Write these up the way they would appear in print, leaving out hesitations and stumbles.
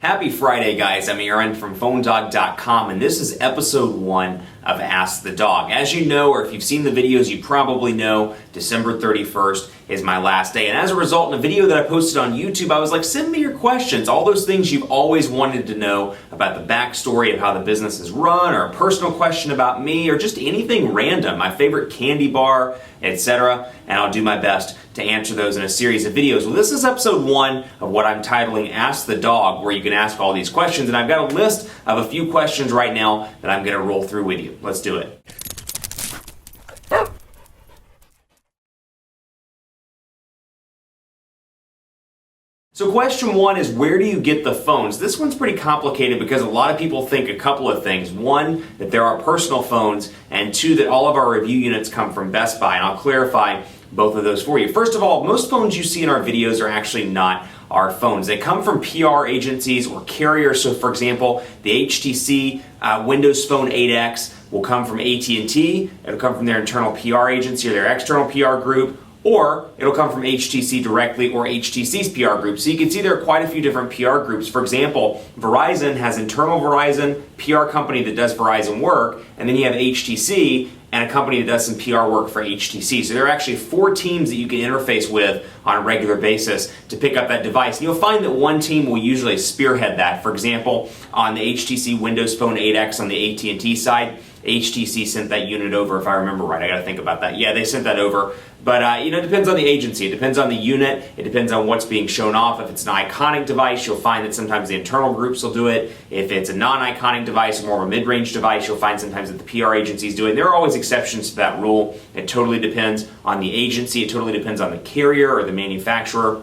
Happy Friday, guys. I'm Aaron from PhoneDog.com, and this is episode 1 of Ask the Dog. As you know, or if you've seen the videos, you probably know December 31st is my last day. And as a result, in a video that I posted on YouTube, I was like, send me your questions, all those things you've always wanted to know about the backstory of how the business is run, or a personal question about me, or just anything random, my favorite candy bar, etc. And I'll do my best to answer those in a series of videos. Well, this is episode 1 of what I'm titling Ask the Dog, where you can ask all these questions. And I've got a list of a few questions right now that I'm going to roll through with you. Let's do it. So question 1 is, where do you get the phones? This one's pretty complicated because a lot of people think a couple of things. 1, that there are personal phones, and 2, that all of our review units come from Best Buy, and I'll clarify both of those for you. First of all, most phones you see in our videos are actually not our phones. They come from PR agencies or carriers. So for example, the HTC Windows Phone 8X will come from AT&T. It'll come from their internal PR agency or their external PR group, or it'll come from HTC directly or HTC's PR group. So you can see there are quite a few different PR groups. For example, Verizon has internal Verizon, PR company that does Verizon work, and then you have HTC and a company that does some PR work for HTC. So there are actually 4 teams that you can interface with on a regular basis to pick up that device. And you'll find that one team will usually spearhead that. For example, on the HTC Windows Phone 8X on the AT&T side, HTC sent that unit over, if I remember right. I gotta think about that. Yeah, they sent that over. But it depends on the agency. It depends on the unit. It depends on what's being shown off. If it's an iconic device, you'll find that sometimes the internal groups will do it. If it's a non-iconic device, more of a mid-range device, you'll find sometimes that the PR agencies do it. There are always exceptions to that rule. It totally depends on the agency. It totally depends on the carrier or the manufacturer.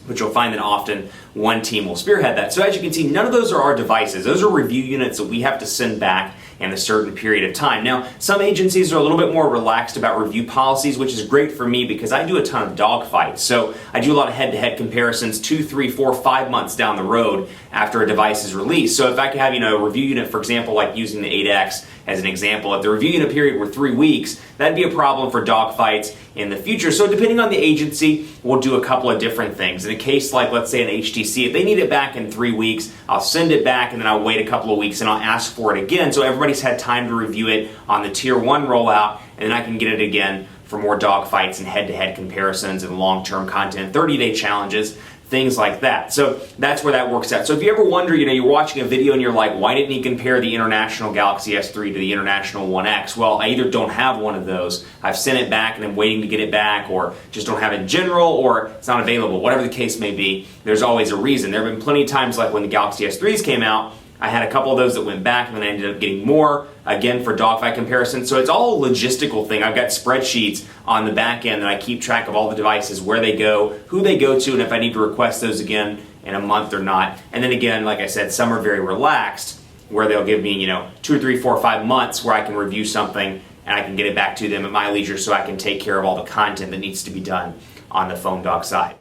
But you'll find that often one team will spearhead that. So as you can see, none of those are our devices. Those are review units that we have to send back in a certain period of time. Now, some agencies are a little bit more relaxed about review policies, which is great for me because I do a ton of dogfights. So I do a lot of head-to-head comparisons 2, 3, 4, 5 months down the road after a device is released. So if I could have a review unit, for example, like using the 8X as an example, if the review unit period were 3 weeks, that'd be a problem for dogfights in the future. So depending on the agency, we'll do a couple of different things. In a case like, let's say, an HTC, if they need it back in 3 weeks, I'll send it back and then I'll wait a couple of weeks and I'll ask for it again so everybody's had time to review it on the Tier 1 rollout, and then I can get it again for more dogfights and head-to-head comparisons and long-term content, 30-day challenges, things like that. So that's where that works out. So if you ever wonder, you're watching a video and you're like, why didn't he compare the International Galaxy S3 to the International 1X? Well, I either don't have one of those, I've sent it back and I'm waiting to get it back, or just don't have it in general, or it's not available. Whatever the case may be, there's always a reason. There have been plenty of times, like when the Galaxy S3s came out, I had a couple of those that went back, and then I ended up getting more, again, for dogfight comparison. So it's all a logistical thing. I've got spreadsheets on the back end that I keep track of all the devices, where they go, who they go to, and if I need to request those again in a month or not. And then again, like I said, some are very relaxed, where they'll give me, 2 or 3, 4 or 5 months where I can review something and I can get it back to them at my leisure so I can take care of all the content that needs to be done on the PhoneDog side.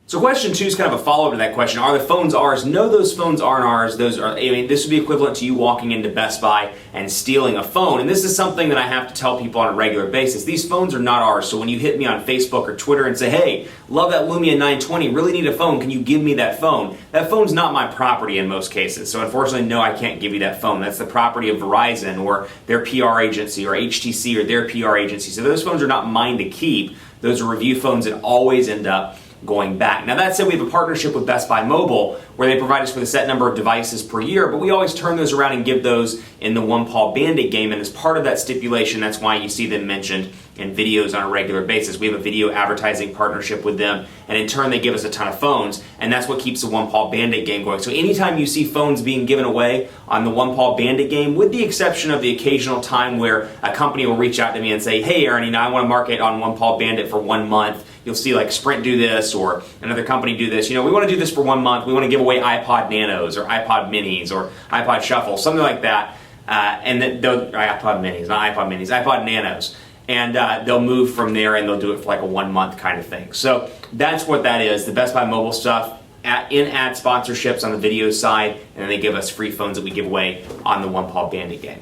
So question 2 is kind of a follow-up to that question. Are the phones ours? No, those phones aren't ours. This would be equivalent to you walking into Best Buy and stealing a phone. And this is something that I have to tell people on a regular basis. These phones are not ours. So when you hit me on Facebook or Twitter and say, hey, love that Lumia 920, really need a phone, can you give me that phone? That phone's not my property in most cases. So unfortunately, no, I can't give you that phone. That's the property of Verizon or their PR agency, or HTC or their PR agency. So those phones are not mine to keep. Those are review phones that always end up going back. Now that said, we have a partnership with Best Buy Mobile where they provide us with a set number of devices per year, but we always turn those around and give those in the One Paw Bandit game, and as part of that stipulation, that's why you see them mentioned in videos on a regular basis. We have a video advertising partnership with them, and in turn they give us a ton of phones, and that's what keeps the One Paw Bandit game going. So anytime you see phones being given away on the One Paw Bandit game, with the exception of the occasional time where a company will reach out to me and say, hey Aaron, I want to market on One Paw Bandit for 1 month. You'll see like Sprint do this or another company do this. We want to do this for 1 month. We want to give away iPod Nanos or iPod Minis or iPod Shuffle, something like that. And then iPod Minis, not iPod Minis, iPod Nanos. And they'll move from there and they'll do it for like a 1 month kind of thing. So that's what that is. The Best Buy Mobile stuff, in-ad sponsorships on the video side, and then they give us free phones that we give away on the One Paw Bandit game.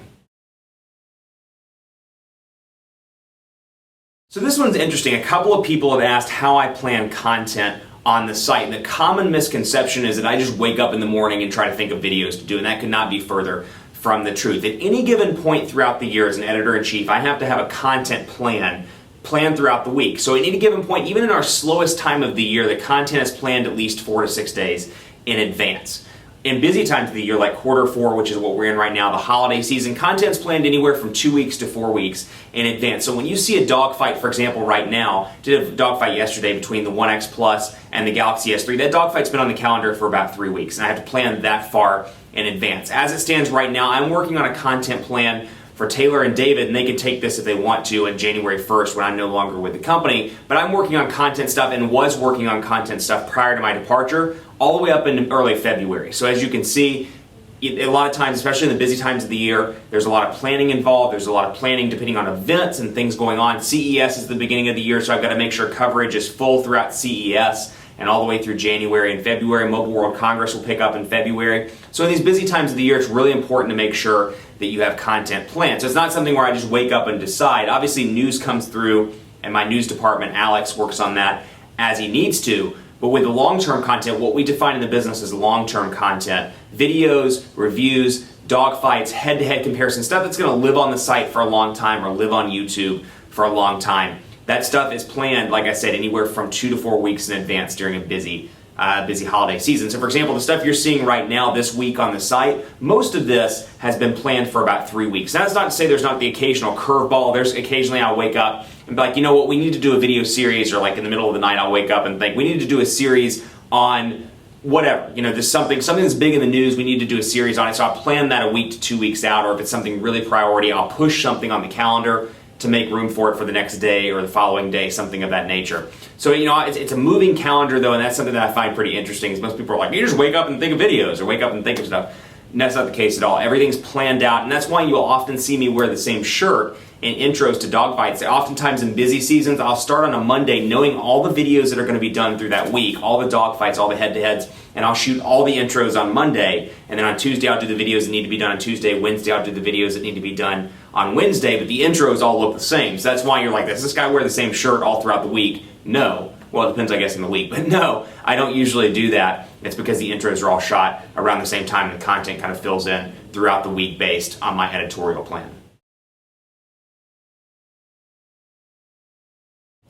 So this one's interesting. A couple of people have asked how I plan content on the site. And the common misconception is that I just wake up in the morning and try to think of videos to do, and that could not be further from the truth. At any given point throughout the year as an editor-in-chief, I have to have a content plan planned throughout the week. So at any given point, even in our slowest time of the year, the content is planned at least 4 to 6 days in advance. In busy times of the year, like Q4, which is what we're in right now, the holiday season, content's planned anywhere from 2 weeks to 4 weeks in advance. So when you see a dogfight, for example, right now, did a dogfight yesterday between the 1X Plus and the Galaxy S3. That dogfight's been on the calendar for about 3 weeks, and I have to plan that far in advance. As it stands right now, I'm working on a content plan for Taylor and David, and they can take this if they want to on January 1st when I'm no longer with the company. But I'm working on content stuff and was working on content stuff prior to my departure, all the way up in early February. So as you can see, a lot of times, especially in the busy times of the year, there's a lot of planning involved. There's a lot of planning depending on events and things going on. CES is the beginning of the year, so I've got to make sure coverage is full throughout CES and all the way through January and February. Mobile World Congress will pick up in February. So in these busy times of the year, it's really important to make sure that you have content planned. So it's not something where I just wake up and decide. Obviously, news comes through, and my news department, Alex, works on that as he needs to. But with the long-term content, what we define in the business as long-term content, videos, reviews, dogfights, head-to-head comparison, stuff that's going to live on the site for a long time or live on YouTube for a long time. That stuff is planned, like I said, anywhere from 2 to 4 weeks in advance during a busy holiday season. So for example, the stuff you're seeing right now this week on the site, most of this has been planned for about 3 weeks. Now, that's not to say there's not the occasional curveball. There's occasionally I'll wake up and be like, you know what, we need to do a video series, or like in the middle of the night I'll wake up and think, we need to do a series on whatever, you know, there's something that's big in the news, we need to do a series on it. So I'll plan that a week to 2 weeks out, or if it's something really priority, I'll push something on the calendar to make room for it for the next day or the following day, something of that nature. So, you know, it's a moving calendar though, and that's something that I find pretty interesting, is most people are like, you just wake up and think of videos, or wake up and think of stuff. And that's not the case at all. Everything's planned out, and that's why you'll often see me wear the same shirt in intros to dogfights. Oftentimes in busy seasons, I'll start on a Monday knowing all the videos that are going to be done through that week, all the dogfights, all the head-to-heads, and I'll shoot all the intros on Monday, and then on Tuesday I'll do the videos that need to be done on Tuesday, Wednesday I'll do the videos that need to be done on Wednesday, but the intros all look the same. So that's why you're like, does this guy wear the same shirt all throughout the week? No. Well, it depends, I guess, in the week, but no, I don't usually do that. It's because the intros are all shot around the same time, and the content kind of fills in throughout the week based on my editorial plan.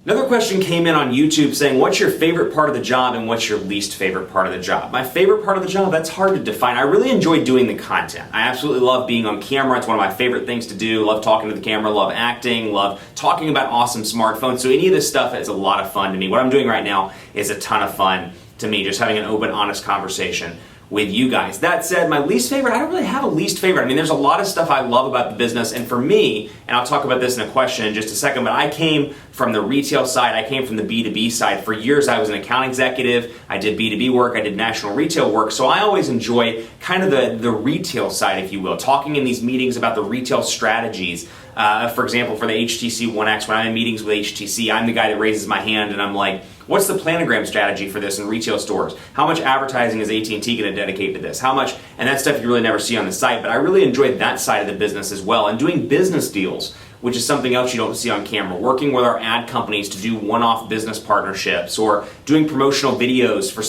Another question came in on YouTube saying, what's your favorite part of the job and what's your least favorite part of the job? My favorite part of the job, that's hard to define. I really enjoy doing the content. I absolutely love being on camera. It's one of my favorite things to do. Love talking to the camera, love acting, love talking about awesome smartphones. So any of this stuff is a lot of fun to me. What I'm doing right now is a ton of fun to me, just having an open, honest conversation with you guys. That said, my least favorite, I don't really have a least favorite. I mean, there's a lot of stuff I love about the business, and for me, and I'll talk about this in a question in just a second, but I came from the retail side, I came from the B2B side. For years, I was an account executive, I did B2B work, I did national retail work, so I always enjoy kind of the retail side, if you will, talking in these meetings about the retail strategies. For example, for the HTC One X, when I'm in meetings with HTC, I'm the guy that raises my hand and I'm like, what's the planogram strategy for this in retail stores? How much advertising is AT&T going to dedicate to this? How much? And that stuff you really never see on the site, but I really enjoy that side of the business as well. And doing business deals, which is something else you don't see on camera. Working with our ad companies to do one-off business partnerships, or doing promotional videos for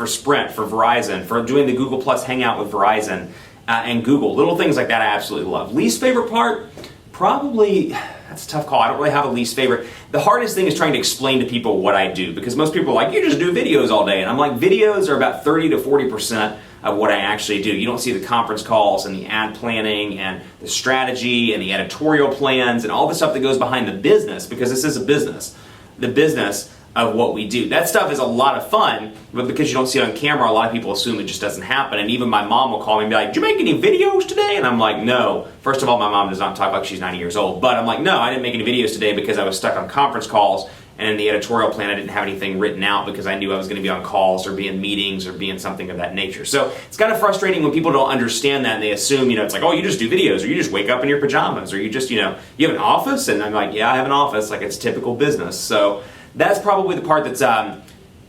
Sprint, for Verizon, for doing the Google Plus Hangout with Verizon and Google. Little things like that I absolutely love. Least favorite part? Probably, that's a tough call. I don't really have a least favorite. The hardest thing is trying to explain to people what I do, because most people are like, you just do videos all day. And I'm like, videos are about 30 to 40% of what I actually do. You don't see the conference calls and the ad planning and the strategy and the editorial plans and all the stuff that goes behind the business, because this is a business. The business of what we do. That stuff is a lot of fun, but because you don't see it on camera, a lot of people assume it just doesn't happen. And even my mom will call me and be like, did you make any videos today? And I'm like, no. First of all, my mom does not talk like she's 90 years old, but I'm like, no, I didn't make any videos today because I was stuck on conference calls, and in the editorial plan I didn't have anything written out because I knew I was going to be on calls or be in meetings or be in something of that nature. So it's kind of frustrating when people don't understand that and they assume, it's like, oh, you just do videos, or you just wake up in your pajamas, or you just, you have an office? And I'm like, yeah, I have an office, like it's typical business. So that's probably the part that's, I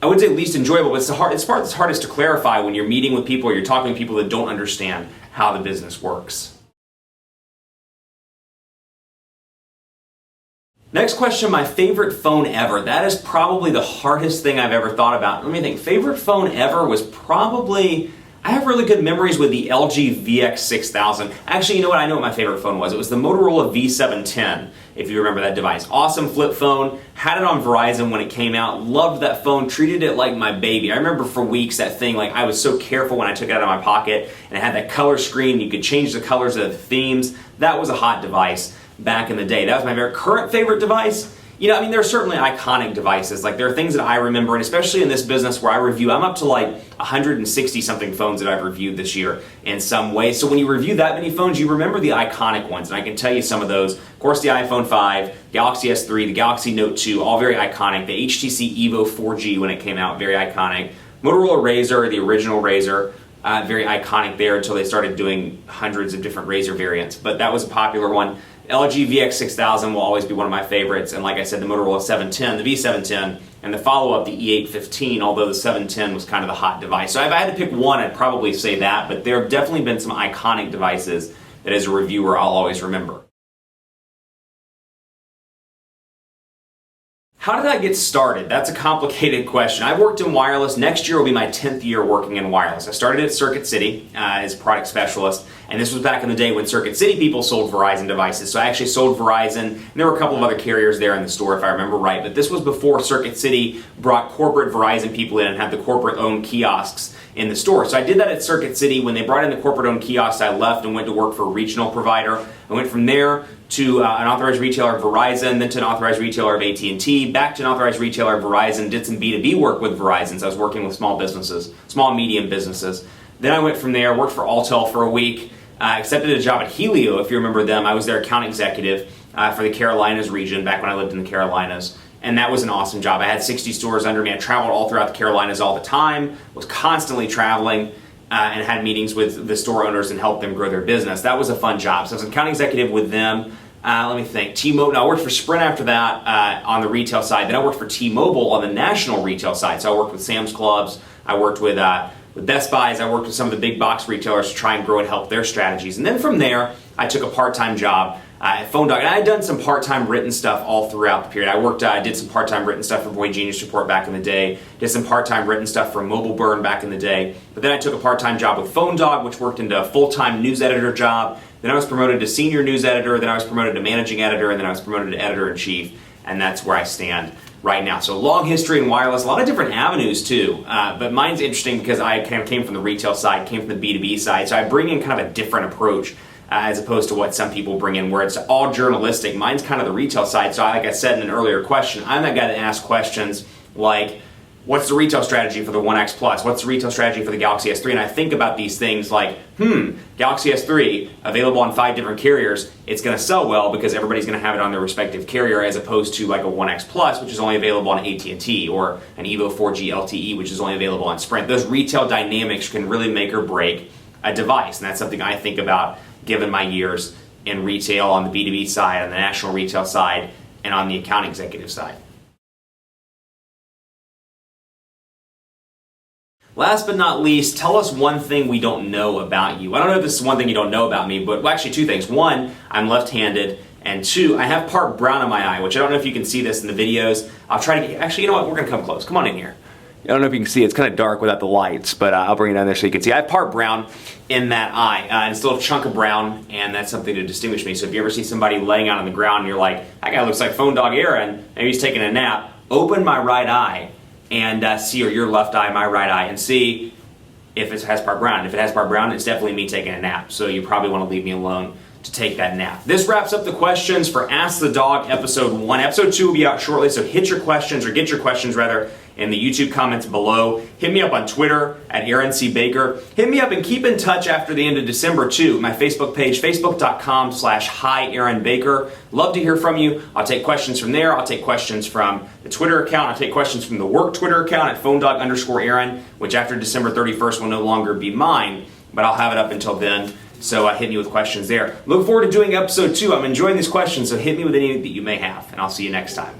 wouldn't say least enjoyable, but it's the part that's hardest to clarify when you're meeting with people or you're talking to people that don't understand how the business works. Next question, my favorite phone ever. That is probably the hardest thing I've ever thought about. Let me think. Favorite phone ever was probably, I have really good memories with the LG VX6000. Actually, you know what? I know what my favorite phone was. It was the Motorola V710, if you remember that device. Awesome flip phone. Had it on Verizon when it came out. Loved that phone. Treated it like my baby. I remember for weeks that thing, like I was so careful when I took it out of my pocket, and it had that color screen. You could change the colors of the themes. That was a hot device back in the day. That was my very current favorite device. You know, I mean, there are certainly iconic devices. Like, there are things that I remember, and especially in this business where I review, I'm up to like 160 something phones that I've reviewed this year in some way. So when you review that many phones, you remember the iconic ones, and I can tell you some of those. Of course, the iPhone 5, Galaxy S3, the Galaxy Note 2, all very iconic. The HTC Evo 4G when it came out, very iconic. Motorola Razr, the original Razr, very iconic there until they started doing hundreds of different Razr variants, but that was a popular one. LG VX6000 will always be one of my favorites, and like I said, the Motorola 710, the V710, and the follow-up, the E815, although the 710 was kind of the hot device. So if I had to pick one, I'd probably say that, but there have definitely been some iconic devices that as a reviewer I'll always remember. How did I get started? That's a complicated question. I've worked in wireless. Next year will be my 10th year working in wireless. I started at Circuit City as a product specialist, and this was back in the day when Circuit City people sold Verizon devices. So I actually sold Verizon, and there were a couple of other carriers there in the store if I remember right, but this was before Circuit City brought corporate Verizon people in and had the corporate-owned kiosks in the store. So I did that at Circuit City. When they brought in the corporate-owned kiosks, I left and went to work for a regional provider. I went from there to an authorized retailer of Verizon, then to an authorized retailer of AT&T, back to an authorized retailer of Verizon, did some B2B work with Verizon, so I was working with small businesses, small and medium businesses. Then I went from there, worked for Alltel for a week, accepted a job at Helio, if you remember them. I was their account executive for the Carolinas region back when I lived in the Carolinas. And that was an awesome job. I had 60 stores under me. I traveled all throughout the Carolinas all the time, was constantly traveling, and had meetings with the store owners and helped them grow their business. That was a fun job. So I was an account executive with them. Let me think. T-Mobile. I worked for Sprint after that on the retail side. Then I worked for T-Mobile on the national retail side. So I worked with Sam's Clubs. I worked with Best Buys. I worked with some of the big box retailers to try and grow and help their strategies. And then from there, I took a part-time job at PhoneDog. And I had done some part-time written stuff all throughout the period. I did some part-time written stuff for Boy Genius Report back in the day. Did some part-time written stuff for Mobile Burn back in the day. But then I took a part-time job with PhoneDog, which worked into a full-time news editor job. Then I was promoted to senior news editor. Then I was promoted to managing editor. And then I was promoted to editor-in-chief. And that's where I stand right now. So long history in wireless, a lot of different avenues too. But mine's interesting because I kind of came from the retail side, came from the B2B side. So I bring in kind of a different approach as opposed to what some people bring in where it's all journalistic. Mine's kind of the retail side. So like I said in an earlier question, I'm that guy that asks questions like, what's the retail strategy for the 1X Plus? What's the retail strategy for the Galaxy S3? And I think about these things like, Galaxy S3, available on 5 different carriers, it's going to sell well because everybody's going to have it on their respective carrier as opposed to like a 1X Plus, which is only available on AT&T, or an Evo 4G LTE, which is only available on Sprint. Those retail dynamics can really make or break a device, and that's something I think about given my years in retail on the B2B side, on the national retail side, and on the account executive side. Last but not least, tell us one thing we don't know about you. I don't know if this is one thing you don't know about me, but well, actually 2 things. 1, I'm left-handed, and 2, I have part brown in my eye, which I don't know if you can see this in the videos. I'll try to get, actually, you know what, we're going to come close. Come on in here. I don't know if you can see, it's kind of dark without the lights, but I'll bring it down there so you can see. I have part brown in that eye, and it's a little chunk of brown, and that's something to distinguish me. So if you ever see somebody laying out on the ground and you're like, that guy looks like PhoneDog Aaron, maybe he's taking a nap, open my right eye and see, or your left eye, my right eye, and see if it has part brown. If it has part brown, it's definitely me taking a nap, so you probably want to leave me alone to take that nap. This wraps up the questions for Ask the Dog episode 1. Episode 2 will be out shortly, so hit your questions, or get your questions rather, in the YouTube comments below. Hit me up on Twitter at Aaron C. Baker. Hit me up and keep in touch after the end of December too. My Facebook page, facebook.com/HiAaronBaker. Love to hear from you. I'll take questions from there. I'll take questions from the Twitter account. I'll take questions from the work Twitter account at PhoneDog_Aaron, which after December 31st will no longer be mine, but I'll have it up until then. So hit me with questions there. Look forward to doing episode 2. I'm enjoying these questions, so hit me with any that you may have, and I'll see you next time.